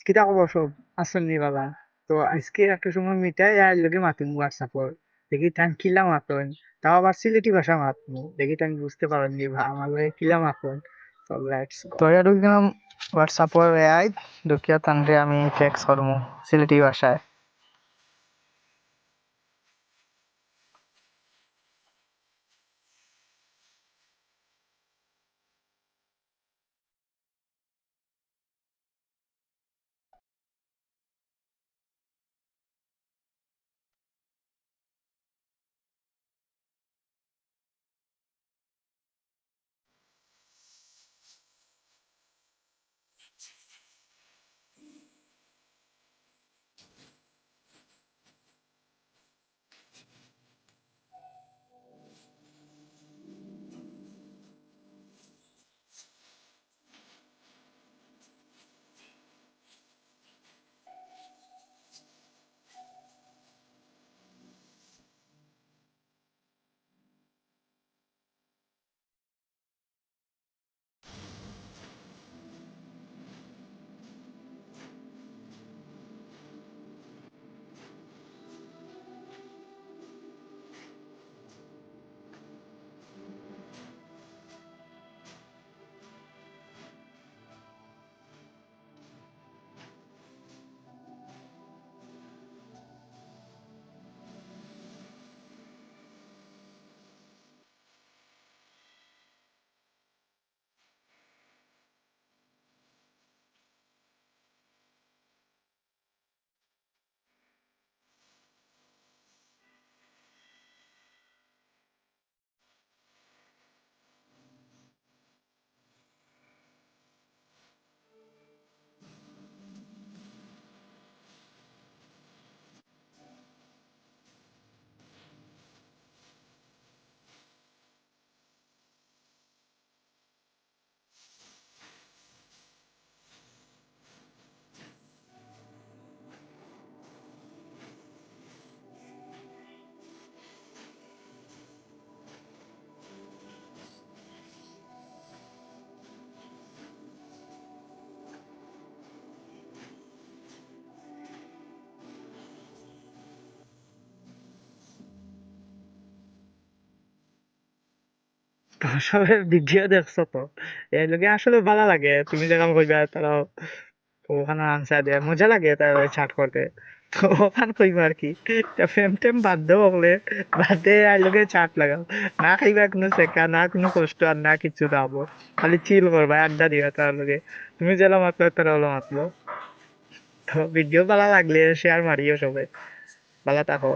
কিতা খবর সব? আসল নি বাবা? তো আজকে একটা সময় মিটাই আর লগে মাতুম হোয়াটসঅ্যাপর দেখি টাইম কিলা মাতন, তাও আবার সিলেটি ভাষা মাতমু দেখি টাইম বুঝতে পারেননি আমার লগে কিলা মাতন। তো লেটস তো আর গেলাম হোয়াটসঅ্যাপর এআই দুকিয়া তানরে আমি টেক্সট করমু সিলেটি ভাষায়। তো সবের ভিডিও দেখছো তো এর লগে আসলে ভালো লাগে তুমি যেরকম কইবা তারা ওখানে আনসার দেয় মজা লাগে তার চাট করতে। তো ওখান কইবা আর কি ফেম টেম বাদ দেও বলে বাদ দিয়ে আর লগে চাট লাগাও, না খাইবা কোনো শেখা না কোনো কষ্ট আর না কিছু দাবো, খালি চিল করবা আড্ডা দিবা তার লগে। তুমি যেলা মাতলো তারা হলো মাতলো। তো ভিডিও ভালো লাগলে শেয়ার মারিও সবাই। ভালো থাকো।